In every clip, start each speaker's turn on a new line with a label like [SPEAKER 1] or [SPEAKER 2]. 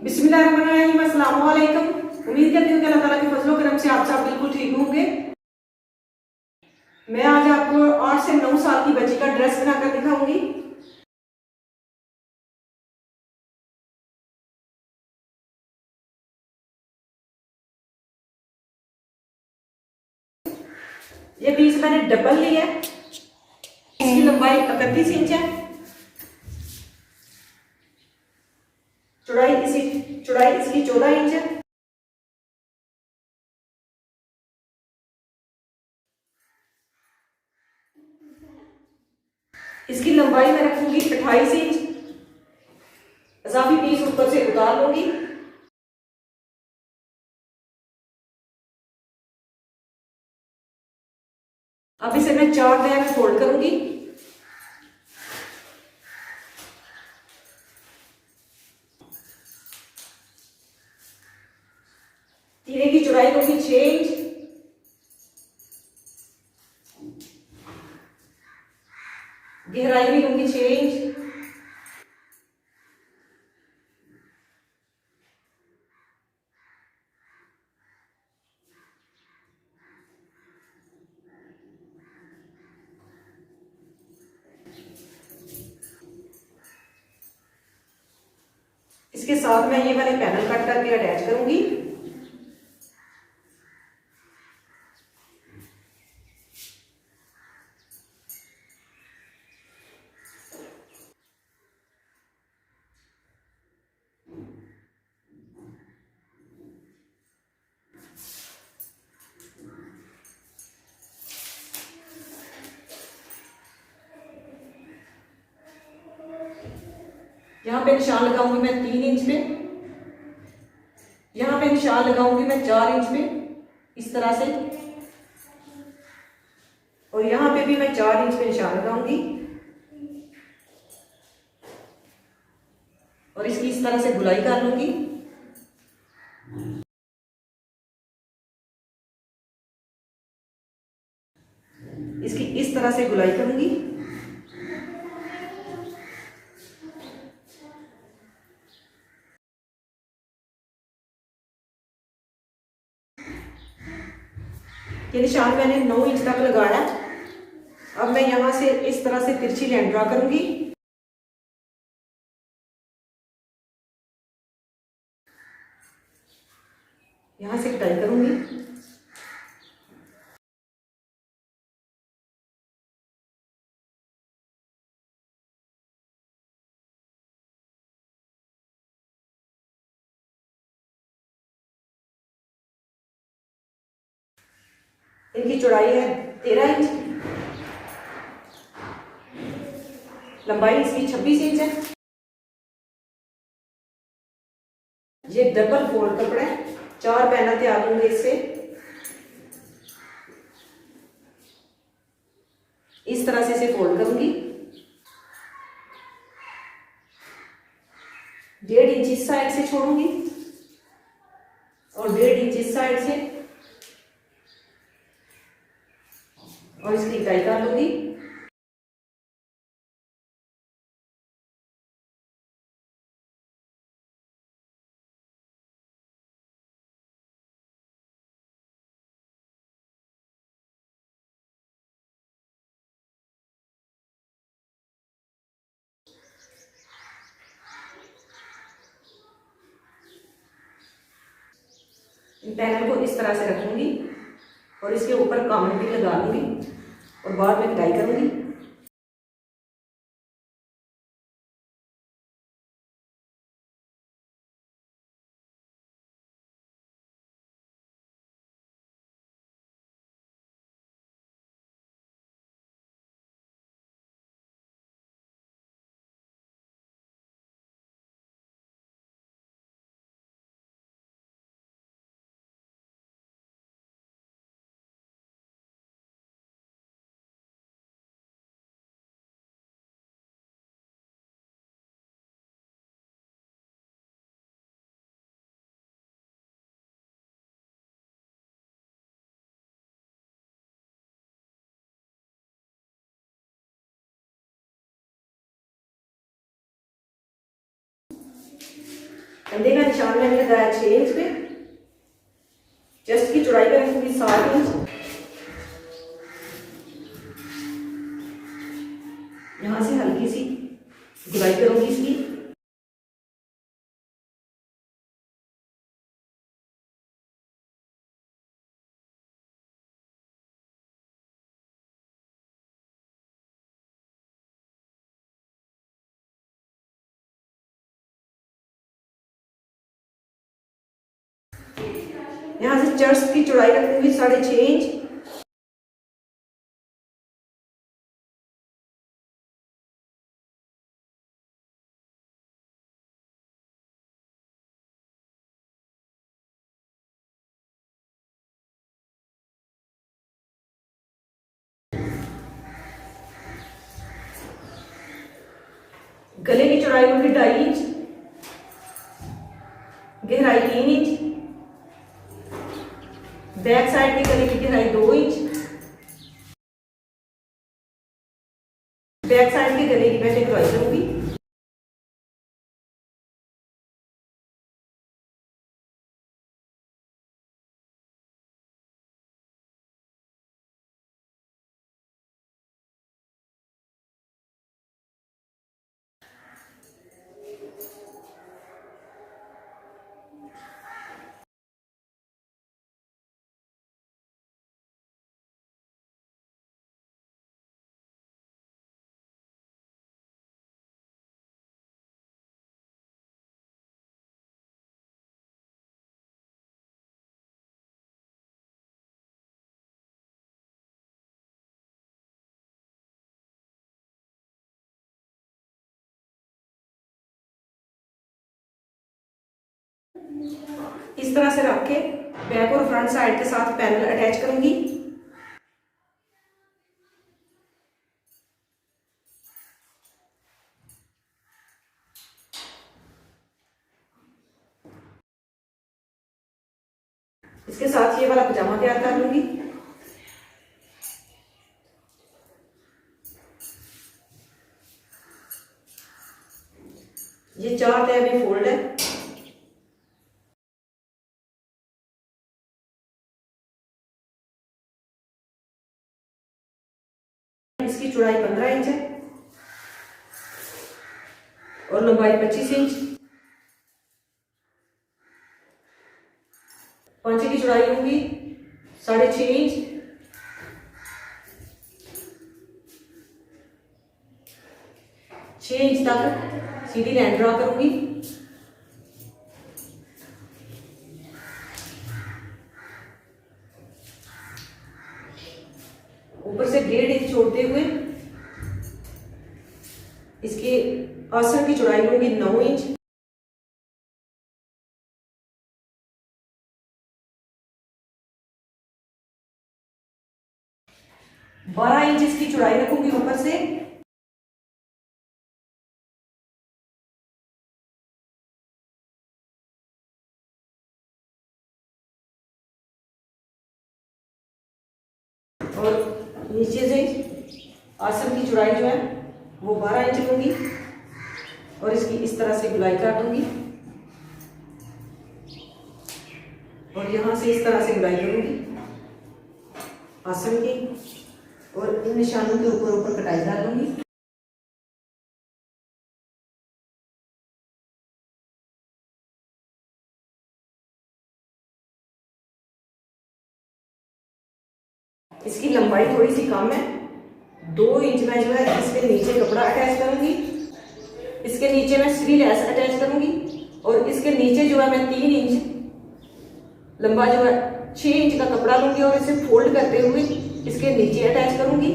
[SPEAKER 1] बिस्मिल्लाहिर्रहमानिर्रहीम, अस्सलाम वालेकुम। उम्मीद करती हूँ कि अल्लाह ताला के फजलो करम से आप सब बिल्कुल ठीक होंगे। मैं आज आपको 8 से 9 साल की बच्ची का ड्रेस बनाकर दिखाऊंगी। ये पीस मैंने डबल ली है। इसकी लंबाई 31 इंच है। चौड़ाई इसकी 14 इंच है। इसकी लंबाई मैं रखूंगी 28 इंच। इजाफी पीस ऊपर से उतार लूंगी। अब इसे मैं 4 तह में फोल्ड करूंगी। तीरे की चौड़ाई होगी 6 इंच। गहराई भी लूंगी 6 इंच। इसके साथ मैं ये वाले पैनल कट करके अटैच करूंगी। यहाँ पे निशान लगाऊंगी मैं 3 इंच पे। यहाँ पे निशान लगाऊंगी मैं 4 इंच पे, इस तरह से। और यहाँ पे भी मैं 4 इंच पे निशान लगाऊंगी और इसकी इस तरह से गुलाई कर लूंगी। इसकी इस तरह से गुलाई करूंगी। ये निशान मैंने 9 इंच तक लगाया। अब मैं यहां से इस तरह से तिरछी लाइन ड्रा करूंगी। यहां से कटाई करूंगी। इनकी चौड़ाई है 13 इंच। लंबाई इसकी 26 इंच है। ये डबल फोल्ड कपड़ा है। 4 पैनल तैयार होंगे इससे। इस तरह से इसे फोल्ड करूंगी। 1.5 इंच इस साइड से छोड़ूंगी और 1.5 इंच इस साइड से, और इसकी कटाई कर लूंगी। पैनल को इस तरह से रखूंगी और इसके ऊपर कॉमन भी लगा लूंगी और बाद में कटाई करूंगी। कंधे का निशान मैंने लगाया 6 इंच पे। चेस्ट की चौड़ाई का रखूंगी 7 इंच। यहां से हल्की सी गुलाई करूंगी इसकी। यहां से चेस्ट की चौड़ाई रखूंगी 6.5 इंच। गले की चौड़ाई होगी 2.5 इंच, गहराई 3 इंच। बैक साइड के गले की गहराई 2 इंच। बैक साइड के गले की पहले गुलाई करूंगी। इस तरह से रख के बैक और फ्रंट साइड के साथ पैनल अटैच करूंगी। इसके साथ ये वाला पजामा तैयार कर लूंगी। ये 4 तह में फोल्ड है। इसकी चौड़ाई 15 इंच है और लंबाई 25 इंच। पांचे की चौड़ाई होगी 6.5 इंच। छह इंच तक सीधी लाइन ड्रा करूंगी। ऊपर से 1.5 इंच छोड़ते हुए इसके आसन की चौड़ाई होगी 9 इंच। बारह इंच इसकी चौड़ाई रखूंगी ऊपर से। और नीचे से आसन की चौड़ाई जो है वो 12 इंच लूंगी और इसकी इस तरह से गुलाई काट दूंगी और यहां से इस तरह से गुलाई करूंगी आसन की और इन निशानों के ऊपर ऊपर कटाई डाल लूंगी। इसकी लंबाई थोड़ी सी कम है, 2 इंच में जो है इसके नीचे कपड़ा अटैच करूंगी। इसके नीचे मैं स्त्री लेस अटैच करूंगी और इसके नीचे जो है मैं 3 इंच लंबा जो है 6 इंच का कपड़ा लूंगी और इसे फोल्ड करते हुए इसके नीचे अटैच करूंगी।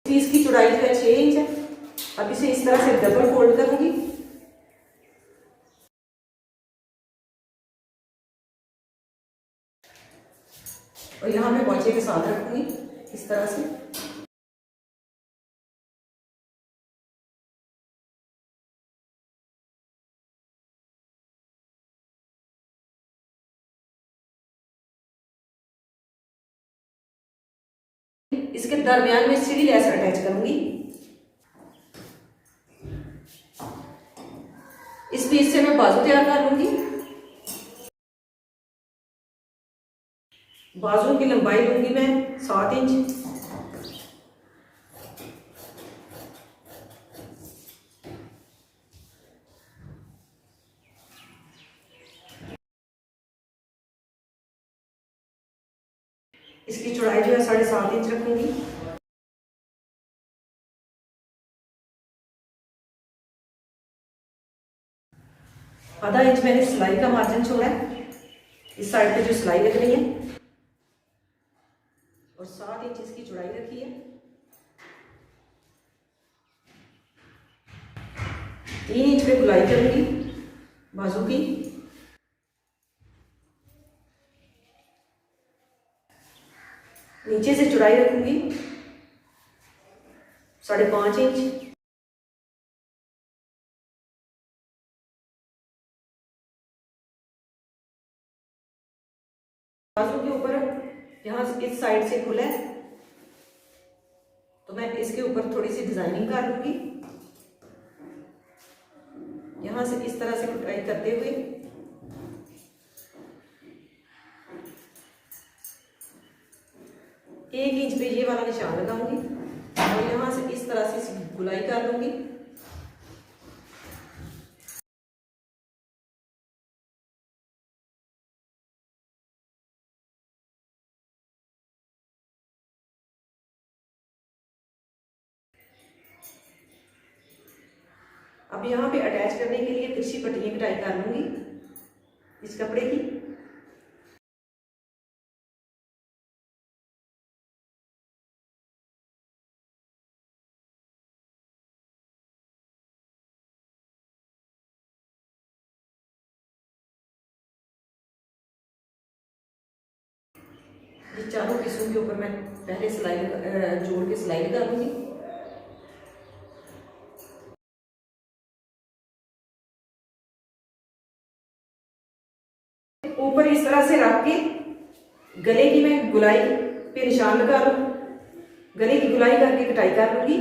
[SPEAKER 1] इसकी चौड़ाई जो है 6 इंच है। अब इसे इस तरह से डबल फोल्ड करूंगी और यहां मैं पोंचे के साथ रखूंगी इस तरह से। इसके दरमियान में सीढ़ी लेस अटैच करूंगी। इस पीस से मैं बाजू तैयार कर लूंगी। बाजू की लंबाई लूंगी मैं 7 इंच। इसकी चौड़ाई जो है 7.5 इंच रखूंगी। आधा इंच मैंने सिलाई का मार्जिन छोड़ा है, इस साइड पे जो सिलाई लग रही है, और 7 इंच इसकी चौड़ाई रखी है। 3 इंच पे गुलाई करूंगी बाजू की। नीचे से चौड़ाई रखूंगी 5.5 इंच। बाजू के ऊपर यहाँ इस साइड से खुला है, तो मैं इसके ऊपर थोड़ी सी डिजाइनिंग कर लूंगी। यहां से इस तरह से कटाई करते हुए एक इंच पे ये वाला निशान लगाऊंगी और यहां से इस तरह से गुलाई कर लूंगी। अब यहाँ पे अटैच करने के लिए तिरछी पट्टियां कटाई कर लूंगी इस कपड़े की। ये चारों पीसों के ऊपर मैं पहले सिलाई जोड़ के सिलाई लगा लूंगी। ऊपर इस तरह से रख के गले की मैं गुलाई पे निशान लगा लूं। गले की गुलाई करके कटाई कर लूंगी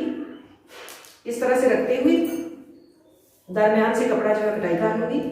[SPEAKER 1] इस तरह से रखते हुए। दरमियान से कपड़ा जो है कटाई कर लूंगी।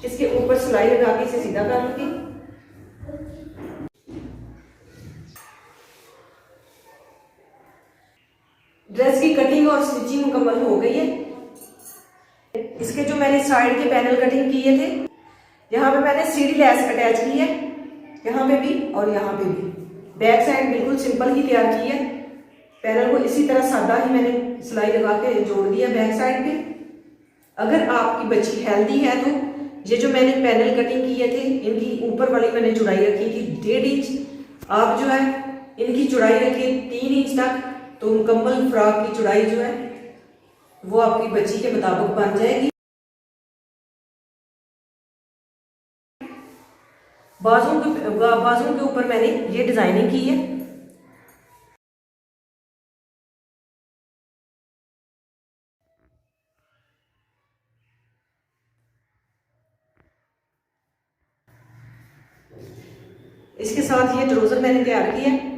[SPEAKER 1] इसके ऊपर सिलाई लगा के इसे सीधा कर लूंगी। ड्रेस की कटिंग और स्टिचिंग मुकम्मल हो गई है। इसके जो मैंने साइड के पैनल कटिंग किए थे, यहाँ पे मैंने सीढ़ी लेस अटैच की है, यहाँ पे भी और यहाँ पे भी। बैक साइड बिल्कुल सिंपल ही तैयार की है। पैनल को इसी तरह सादा ही मैंने सिलाई लगा के जोड़ दिया बैक साइड पे। अगर आपकी बच्ची हेल्दी है तो ये जो मैंने पैनल कटिंग किए थे, इनकी ऊपर वाली मैंने चौड़ाई रखी थी 1.5 इंच। आप जो है इनकी चौड़ाई रखिए 3 इंच तक, तो मुकम्मल फ्रॉक की चौड़ाई जो है वो आपकी बच्ची के मुताबिक बन जाएगी। बाजू के ऊपर मैंने ये डिजाइनिंग की है। इसके साथ ये ट्राउजर मैंने तैयार किया है।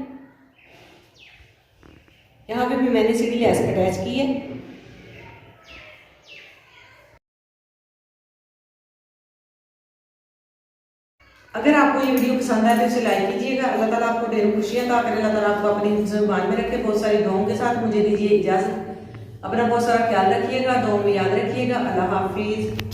[SPEAKER 1] यहाँ पे भी मैंने सीढ़ी लेस अटैच की है। अगर आपको ये वीडियो पसंद आए तो इसे लाइक कीजिएगा। अल्लाह ताला आपको ढेरों खुशियां अता करे। अल्लाह ताला आपको अपनी ज़ुबान में रखे। बहुत सारी दुआओं के साथ मुझे दीजिए इजाजत। अपना बहुत सारा ख्याल रखिएगा, दुआओं में याद रखिएगा। अल्लाह हाफिज।